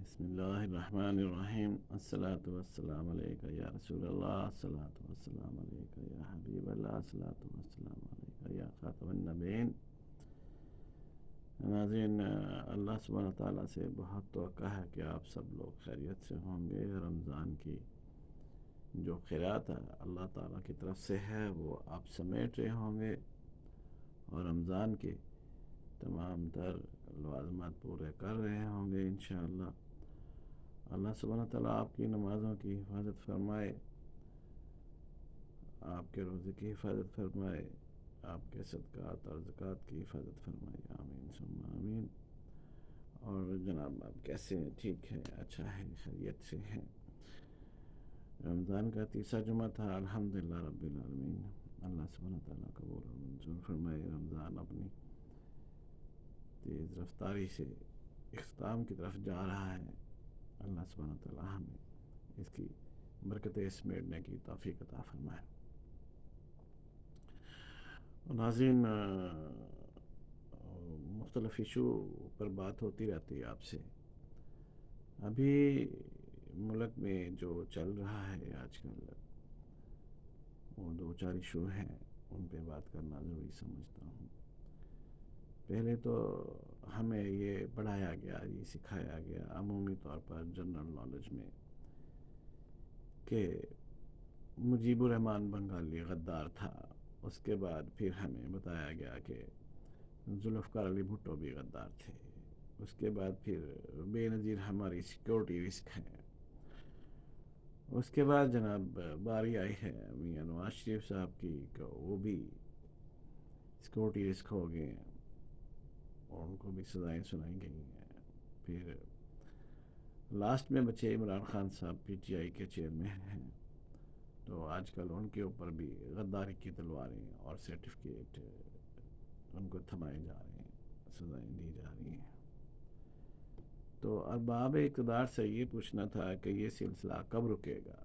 بسم الله الرحمن الرحيم. الصلاة والسلام عليك يا رسول الله، الصلاة والسلام عليك يا حبيب الله، الصلاة والسلام عليك يا خاتم النبيين. ناظرین، اللہ سبحانہ تعالیٰ سے بہت توقع ہے کہ آپ سب لوگ خیریت سے ہوں گے۔ رمضان کی جو خیرات ہے اللہ تعالیٰ کی طرف سے ہے وہ آپ سمیٹ رہے ہوں گے، اور رمضان کے تمام تر لوازمات پورے کر رہے ہوں گے انشاءاللہ۔ اللہ سبحانہ تعالیٰ آپ کی نمازوں کی حفاظت فرمائے، آپ کے روزے کی حفاظت فرمائے، آپ کے صدقات اور زکوٰۃ کی حفاظت فرمائے، آمین ثم آمین۔ اور جناب آپ کیسے ہیں؟ ٹھیک ہے، اچھا ہے، خیریت سے ہیں؟ رمضان کا تیسرا جمعہ تھا، الحمدللہ رب العالمین۔ اللہ سبحانہ تعالیٰ قبول اور منظور فرمائے۔ رمضان اپنی تیز رفتاری سے اختتام کی طرف جا رہا ہے۔ اللہ سبحانہ تعالیٰ ہمیں اس کی برکتیں سمیٹنے کی توفیق عطا فرمائے۔ ناظرین، مختلف ایشو پر بات ہوتی رہتی ہے آپ سے۔ ابھی ملک میں جو چل رہا ہے آج کل، وہ دو چار ایشو ہیں، ان پہ بات کرنا ضروری سمجھتا ہوں۔ پہلے تو ہمیں یہ پڑھایا گیا، یہ سکھایا گیا عمومی طور پر جنرل نالج میں کہ مجیب الرحمن بنگالی غدار تھا۔ اس کے بعد پھر ہمیں بتایا گیا کہ ذوالفقار علی بھٹو بھی غدار تھے۔ اس کے بعد پھر بے نظیر ہماری سیکورٹی رسک ہے۔ اس کے بعد جناب باری آئی ہے میاں نواز شریف صاحب کی کہ وہ بھی سیکورٹی رسک ہو گئے ہیں، اور ان کو بھی سزائیں سنائی گئی ہیں۔ پھر لاسٹ میں بچے عمران خان صاحب پی ٹی آئی کے چیئرمین ہیں، تو آج کل ان کے اوپر بھی غداری کی تلواریں اور سرٹیفکیٹ ان کو تھمائے جا رہے ہیں، سزائیں دی جا رہی ہیں۔ تو ارباب اقتدار سے یہ پوچھنا تھا کہ یہ سلسلہ کب رکے گا،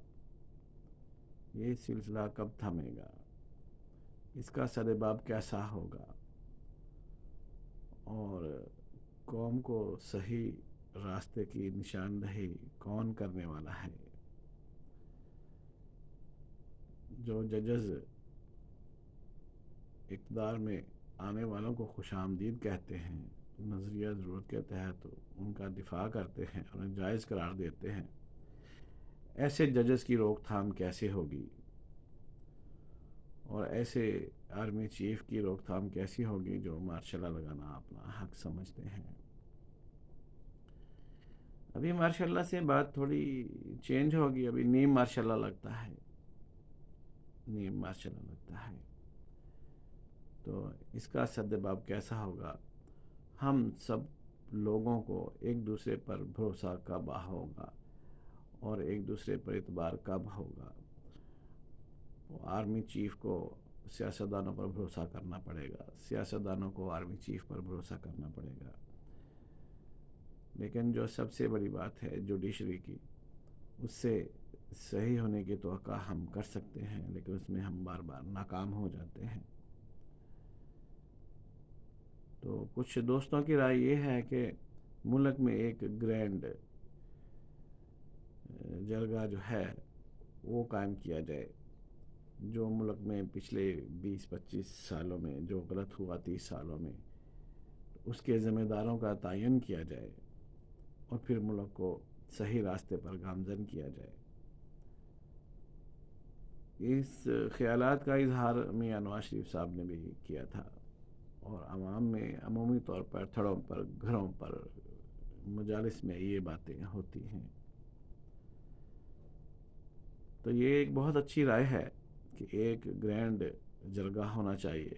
یہ سلسلہ کب تھمے گا، اس کا سدباب کیسا ہوگا، اور قوم کو صحیح راستے کی نشاندہی کون کرنے والا ہے۔ جو ججز اقتدار میں آنے والوں کو خوش آمدید کہتے ہیں، نظریہ ضرورت کے تحت ان کا دفاع کرتے ہیں اور انہیں جائز قرار دیتے ہیں، ایسے ججز کی روک تھام کیسے ہوگی، اور ایسے آرمی چیف کی روک تھام کیسی ہوگی جو مارشل لا لگانا اپنا حق سمجھتے ہیں۔ ابھی مارشل لا سے بات تھوڑی چینج ہوگی، ابھی نیم مارشل لا لگتا ہے، نیم مارشل لا لگتا ہے۔ تو اس کا سدباب کیسا ہوگا، ہم سب لوگوں کو ایک دوسرے پر بھروسہ کب ہوگا اور ایک دوسرے پر اعتبار کب ہوگا۔ آرمی چیف کو سیاستدانوں پر بھروسہ کرنا پڑے گا، سیاستدانوں کو آرمی چیف پر بھروسہ کرنا پڑے گا، لیکن جو سب سے بڑی بات ہے جوڈیشری کی، اس سے صحیح ہونے کی توقع ہم کر سکتے ہیں، لیکن اس میں ہم بار بار ناکام ہو جاتے ہیں۔ تو کچھ دوستوں کی رائے یہ ہے کہ ملک میں ایک گرینڈ جرگہ جو ہے وہ قائم کیا جائے، جو ملک میں پچھلے 20-25 سالوں میں جو غلط ہوا، 30 سالوں میں، اس کے ذمہ داروں کا تعین کیا جائے اور پھر ملک کو صحیح راستے پر گامزن کیا جائے۔ اس خیالات کا اظہار میاں نواز شریف صاحب نے بھی کیا تھا، اور عوام میں عمومی طور پر تھڑوں پر، گھروں پر، مجالس میں یہ باتیں ہوتی ہیں۔ تو یہ ایک بہت اچھی رائے ہے کہ ایک گرینڈ جرگہ ہونا چاہیے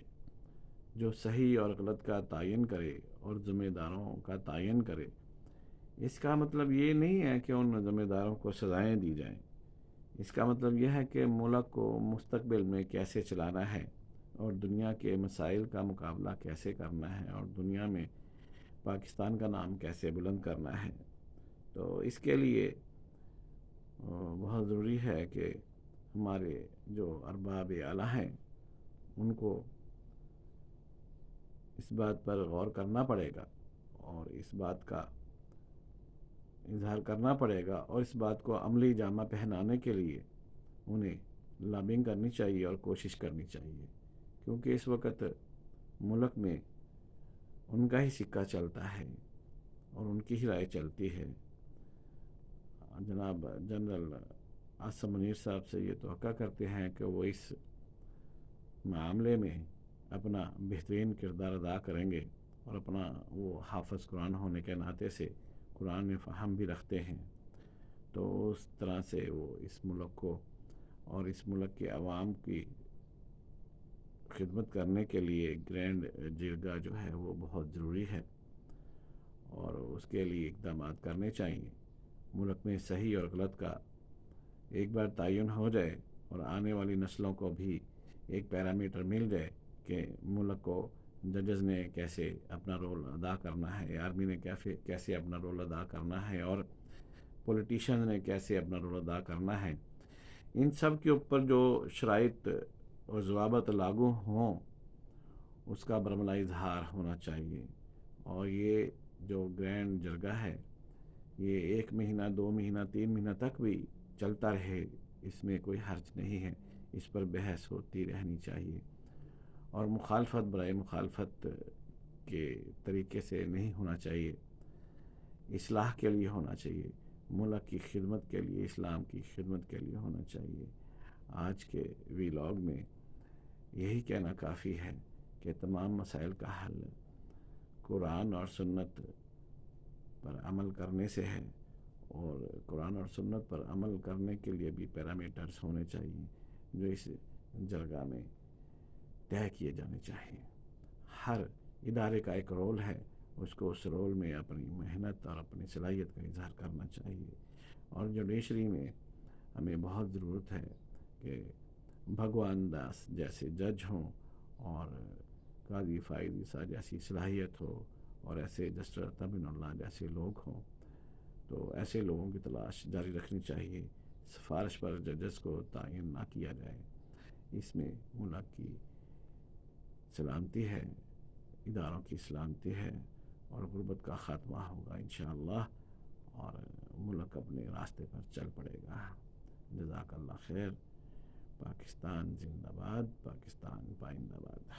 جو صحیح اور غلط کا تعین کرے اور ذمہ داروں کا تعین کرے۔ اس کا مطلب یہ نہیں ہے کہ ان ذمہ داروں کو سزائیں دی جائیں، اس کا مطلب یہ ہے کہ ملک کو مستقبل میں کیسے چلانا ہے اور دنیا کے مسائل کا مقابلہ کیسے کرنا ہے اور دنیا میں پاکستان کا نام کیسے بلند کرنا ہے۔ تو اس کے لیے بہت ضروری ہے کہ ہمارے جو ارباب اعلیٰ ہیں ان کو اس بات پر غور کرنا پڑے گا، اور اس بات کا اظہار کرنا پڑے گا، اور اس بات کو عملی جامہ پہنانے کے لیے انہیں لابنگ کرنی چاہیے اور کوشش کرنی چاہیے، کیونکہ اس وقت ملک میں ان کا ہی سکہ چلتا ہے اور ان کی ہی رائے چلتی ہے۔ جناب جنرل عاصم منیر صاحب سے یہ توقع کرتے ہیں کہ وہ اس معاملے میں اپنا بہترین کردار ادا کریں گے، اور اپنا وہ حافظ قرآن ہونے کے ناطے سے قرآن میں فہم بھی رکھتے ہیں، تو اس طرح سے وہ اس ملک کو اور اس ملک کے عوام کی خدمت کرنے کے لیے گرینڈ جرگہ جو ہے وہ بہت ضروری ہے، اور اس کے لیے اقدامات کرنے چاہیے۔ ملک میں صحیح اور غلط کا ایک بار تعین ہو جائے اور آنے والی نسلوں کو بھی ایک پیرامیٹر مل جائے کہ ملک کو ججز نے کیسے اپنا رول ادا کرنا ہے، آرمی نے کیسے اپنا رول ادا کرنا ہے، اور پولیٹیشین نے کیسے اپنا رول ادا کرنا ہے، ان سب کے اوپر جو شرائط اور ضوابط لاگو ہوں اس کا برملا اظہار ہونا چاہیے۔ اور یہ جو گرینڈ جرگہ ہے یہ 1 مہینہ 2 مہینہ 3 مہینہ تک بھی چلتا رہے، اس میں کوئی حرج نہیں ہے، اس پر بحث ہوتی رہنی چاہیے، اور مخالفت برائے مخالفت کے طریقے سے نہیں ہونا چاہیے، اصلاح کے لیے ہونا چاہیے، ملک کی خدمت کے لیے، اسلام کی خدمت کے لیے ہونا چاہیے۔ آج کے ویلاگ میں یہی کہنا کافی ہے کہ تمام مسائل کا حل قرآن اور سنت پر عمل کرنے سے ہے، اور قرآن اور سنت پر عمل کرنے کے لیے بھی پیرامیٹرز ہونے چاہیے جو اس جرگہ میں طے کیے جانے چاہیے۔ ہر ادارے کا ایک رول ہے، اس کو اس رول میں اپنی محنت اور اپنی صلاحیت کا اظہار کرنا چاہیے، اور جوڈیشری میں ہمیں بہت ضرورت ہے کہ بھگوان داس جیسے جج ہوں، اور قاضی فائز عیسیٰ جیسی صلاحیت ہو، اور ایسے جسٹس تمن اللہ جیسے لوگ ہوں، تو ایسے لوگوں کی تلاش جاری رکھنی چاہیے۔ سفارش پر ججز کو تعین نہ کیا جائے، اس میں ملک کی سلامتی ہے، اداروں کی سلامتی ہے، اور غربت کا خاتمہ ہوگا انشاءاللہ، اور ملک اپنے راستے پر چل پڑے گا۔ جزاک اللہ خیر۔ پاکستان زندہ باد، پاکستان پائندہ باد۔